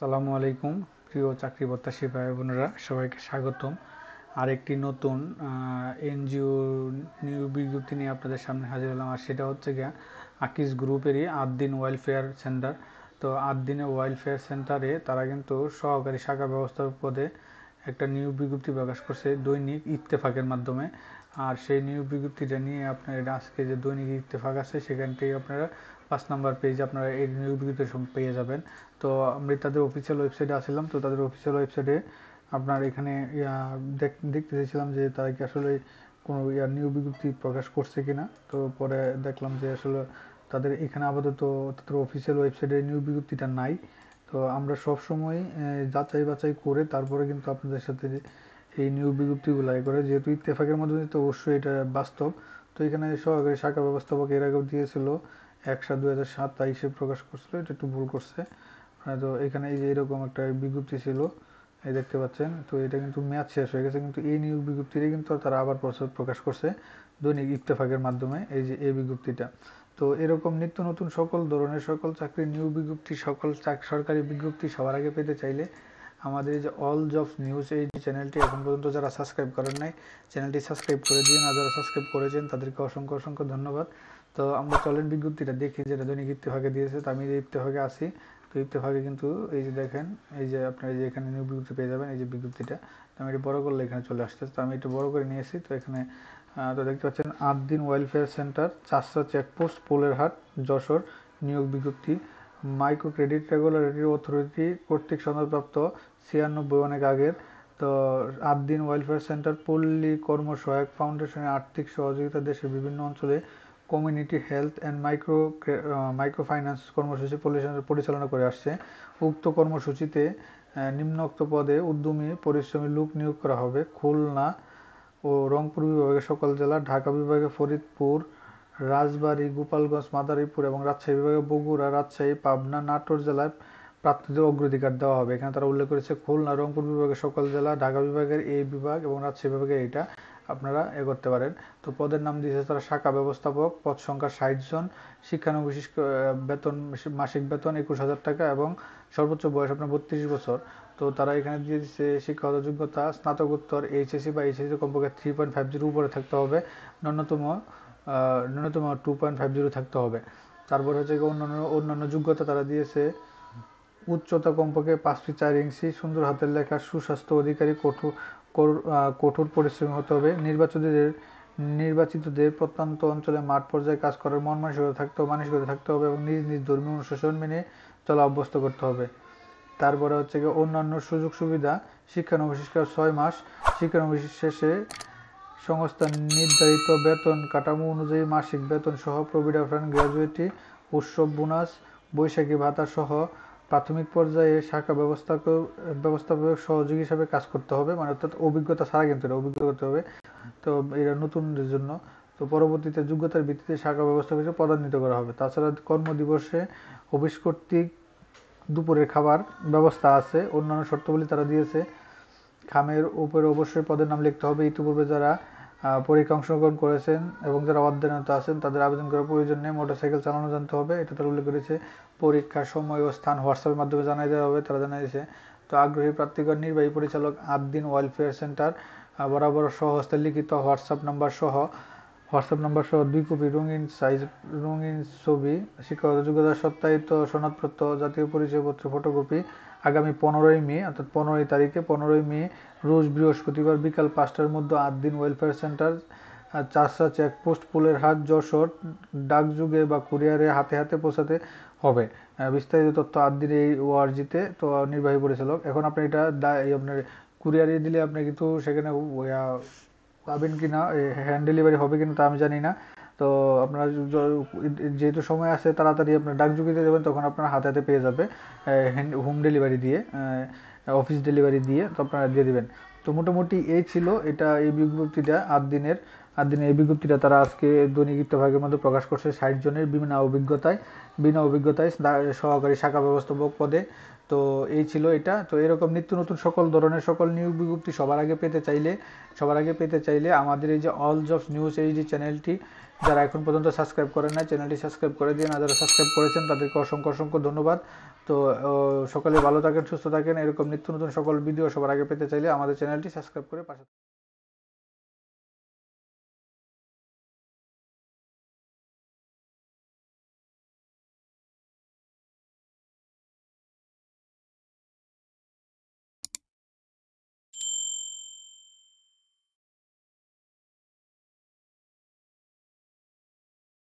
আসসালামু আলাইকুম প্রিয় চাকরি প্রত্যাশী ভাই বোনেরা, সবাইকে স্বাগতম। আরেকটি নতুন এনজিও নিয়োগ বিজ্ঞপ্তি নিয়ে আপনাদের সামনে হাজির হলাম। আর সেটা হচ্ছে গিয়া আকিস গ্রুপেরই আদ্দিন ওয়েলফেয়ার সেন্টার। তো আদ্দিনে ওয়েলফেয়ার সেন্টারে তারা কিন্তু সহকারী শাখা ব্যবস্থাপক পদে একটা নিয়োগ বিজ্ঞপ্তি প্রকাশ করছে দৈনিক ইত্তেফাকের মাধ্যমে। আর সেই নিয়োগ বিজ্ঞপ্তিটা নিয়ে আপনার আজকে যে দৈনিক ইত্তেফাক আছে সেখান থেকে আপনারা 5 নম্বর পেজে আপনারা এই নিয়োগ বিজ্ঞপ্তি পেয়ে যাবেন। তো আমি তাদের অফিসিয়াল ওয়েবসাইটে আসলাম। তো তাদের অফিসিয়াল ওয়েবসাইটে আপনার এখানে দেখতে চেয়েছিলাম যে তারা কি আসলে কোনো নিয়োগ বিজ্ঞপ্তি প্রকাশ করছে কিনা। তো পরে দেখলাম যে আসলে তাদের এখানে আপাতত তাদের অফিসিয়াল ওয়েবসাইটে নিয়োগ বিজ্ঞপ্তিটা নাই। তো আমরা সবসময় যাচাই বাছাই করে তারপরে কিন্তু আপনাদের সাথে এই নিয়োগ বিজ্ঞপ্তিগুলো করে, যেহেতু ইত্তেফাকের মাধ্যমে তো অবশ্যই এটা বাস্তব। তো এখানে সহকারী শাখা ব্যবস্থাপক এর আগেও দিয়েছিল 1/7/2027 প্রকাশ করছিল, এটা একটু ভুল করছে। তো এখানে এই যে এরকম একটা বিজ্ঞপ্তি ছিল, এই দেখতে পাচ্ছেন। তো এটা কিন্তু মেয়াদ শেষ হয়ে গেছে, কিন্তু এই নিয়োগ বিজ্ঞপ্তিটা কিন্তু তারা আবার প্রকাশ করছে দৈনিক ইত্তেফাকের মাধ্যমে, এই যে এই বিজ্ঞপ্তিটা। তো এরকম নিত্য নতুন সকল ধরনের সকল চাকরির নিয়োগ বিজ্ঞপ্তি, সকল সরকারি বিজ্ঞপ্তি সবার আগে পেতে চাইলে আমাদের এই যে অল জবস নিউজ এই চ্যানেলটি এখন পর্যন্ত যারা সাবস্ক্রাইব করেন নাই, চ্যানেলটি সাবস্ক্রাইব করে দিন। আর যারা সাবস্ক্রাইব করেছেন তাদেরকে অসংখ্য অসংখ্য ধন্যবাদ। তো আমরা চলেন বিজ্ঞপ্তিটা দেখি, যেটা দৈনিক ইত্তেফাকে দিয়েছে। তো আমি ইত্তেফাকে আসি। তো ইত্তেফাকে কিন্তু এই যে দেখেন, এই যে আপনার এই যে এখানে নিয়োগ বিজ্ঞপ্তি পেয়ে যাবেন, এই যে বিজ্ঞপ্তিটা। তো আমি এটা বড় করলে এখানে চলে আসছে। তো আমি একটু বড় করে নিয়েছি। তো এখানে তো দেখতে পাচ্ছেন Ad-din welfare centre, চাষরা checkpost, Polerhat, Jessore, নিয়োগ বিজ্ঞপ্তি। মাইক্রো ক্রেডিট রেগুলেটরি অথরিটি কর্তৃক সনদপ্রাপ্ত 96 অনেক আগের। তো আদ্দিন ওয়েলফেয়ার সেন্টার পল্লী কর্মসহায়ক ফাউন্ডেশনের আর্থিক সহযোগিতা দেশের বিভিন্ন অঞ্চলে community health and micro finance কর্মসূচি পরিচালনা করে আসছে। উক্ত কর্মসূচিতে নিম্নোক্ত পদে উদ্যমী পরিশ্রমী লোক নিয়োগ করা হবে। খুলনা ও রংপুর বিভাগের সকল জেলা, ঢাকা বিভাগে ফরিদপুর, রাজবাড়ী, গোপালগঞ্জ, মাদারীপুর এবং রাজশাহী বিভাগে বগুড়া, রাজশাহী, পাবনা, নাটোর জেলায় প্রার্থীদের অগ্রাধিকার দেওয়া হবে। এখানে তারা উল্লেখ করেছে খুলনা, রংপুর বিভাগের সকল জেলা, ঢাকা বিভাগের এই বিভাগ এবং রাজশাহী বিভাগের এইটা আপনারা করতে পারেন। তো পদের নাম দিয়েছে তারা শাখা ব্যবস্থাপক, পদ সংখ্যা 60 জন, শিক্ষানবিশ বেতন, মাসিক বেতন 21,000 টাকা এবং সর্বোচ্চ বয়স আপনার 32 বছর। তো তারা এখানে দিয়ে দিচ্ছে শিক্ষাগত যোগ্যতা স্নাতকোত্তর এইচএসসি বা এইচএসসি কমপক্ষে 3.50 উপরে থাকতে হবে, ন্যূনতম 2.50 থাকতে হবে। তারপর হচ্ছে অন্যান্য যোগ্যতা তারা দিয়েছে উচ্চতা কমপক্ষে 5 ফিট 4 ইঞ্চি, সুন্দর হাতের লেখা, সুস্বাস্থ্য অধিকারী, কঠোর পরিশ্রমী হতে হবে, নির্বাচিতদের প্রত্যন্ত অঞ্চলে মাঠ পর্যায়ে কাজ করার মানসিকতা থাকতে হবে এবং নিজ নিজ ধর্মীয় অনুশাসন মেনে চলা অভ্যস্ত করতে হবে। তারপরে হচ্ছে কি অন্যান্য সুযোগ সুবিধা, শিক্ষানবিশ 6 মাস, শিক্ষানবিশ শেষে সংস্থা নির্ধারিত বেতন কাঠামো অনুযায়ী মাসিক বেতন সহ প্রভিডেন্ট ফান্ড, গ্র্যাজুয়েটি, উৎসব বোনাস, বৈশাখী ভাতা সহ প্রাথমিক পর্যায়ে শাখা ব্যবস্থাপক সহযোগী হিসাবে কাজ করতে হবে, মানে অর্থাৎ অভিজ্ঞতা ছাড়া কিন্তু এটা অভিজ্ঞতা করতে হবে। তো এটা নতুনদের জন্য। তো পরবর্তীতে যোগ্যতার ভিত্তিতে শাখা ব্যবস্থাপক হিসেবে পদান্বিত করা হবে। তাছাড়া কর্মদিবসে অফিস কর্তৃক দুপুরের খাবার ব্যবস্থা আছে। অন্যান্য শর্তাবলী তারা দিয়েছে। খামের উপরে অবশ্যই পদের নাম লিখতে হবে। ইতিপূর্বে যারা পরীক্ষা অংশগ্রহণ করেছেন এবং যারা অধ্যয়নরত আছেন তাদের আবেদন করার প্রয়োজন নেই। মোটরসাইকেল চালানো জানতে হবে, এটা তারা উল্লেখ করেছে। পরীক্ষার সময় ও স্থান হোয়াটসঅ্যাপের মাধ্যমে জানিয়ে দেওয়া হবে, তারা জানিয়েছে। তো আগ্রহী প্রার্থীগণ নির্বাহী পরিচালক আদ্দিন ওয়েলফেয়ার সেন্টার বরাবর সহস্তে লিখিত হোয়াটসঅ্যাপ নাম্বার সহ 2 কপি রঙিন ছবি, শিক্ষাগত যোগ্যতা সত্যায়িত সনদপত্র, জাতীয় পরিচয়পত্র ফটোকপি আগামী 15ই মে অর্থাৎ 15ই মে রোজ বৃহস্পতিবার বিকাল 5টার মধ্যে Ad-din welfare centre, চাষরা checkpost, Polerhat, Jessore ডাকযোগে বা কুরিয়ারে হাতে হাতে পৌঁছাতে হবে। বিস্তারিত তথ্য আদ্দিন এই ওআরজিতে। তো নির্বাহী পরিচালক, এখন আপনি এটা আপনার কুরিয়ারে দিলে আপনি কিন্তু সেখানে পাবেন কিনা, হ্যান্ড ডেলিভারি হবে কিনা তা আমি জানি না। তো আপনার যেহেতু সময় আছে তাড়াতাড়ি আপনার ডাকযোগে যাবেন, তখন আপনার হাতে হাতে পেয়ে যাবে হোম ডেলিভারি দিয়ে, অফিস ডেলিভারি দিয়ে। তো আপনারা দিয়ে দিবেন। তো মোটামুটি এই ছিল এটা এই বিজ্ঞপ্তিটা আদ্দিনের এই বিজ্ঞপ্তিটা তারা আজকে দৈনিক ইত্তেফাকের মধ্যে প্রকাশ করছে। 60 জনের বিনা অভিজ্ঞতায় সহকারী শাখা ব্যবস্থাপক পদে। তো এই ছিল এটা। তো এরকম নিত্য নতুন সকল ধরনের সকল নিয়োগ বিজ্ঞপ্তি সবার আগে পেতে চাইলে আমাদের এই যে অল জবস নিউজ এই যে চ্যানেলটি যারা এখন পর্যন্ত সাবস্ক্রাইব করেন না, চ্যানেলটি সাবস্ক্রাইব করে দিন। আর যারা সাবস্ক্রাইব করেছেন তাদেরকে অসংখ্য অসংখ্য ধন্যবাদ। তো সকলে ভালো থাকেন, সুস্থ থাকেন। এরকম নিত্য নতুন সকল ভিডিও সবার আগে পেতে চাইলে আমাদের চ্যানেলটি সাবস্ক্রাইব করে পাশে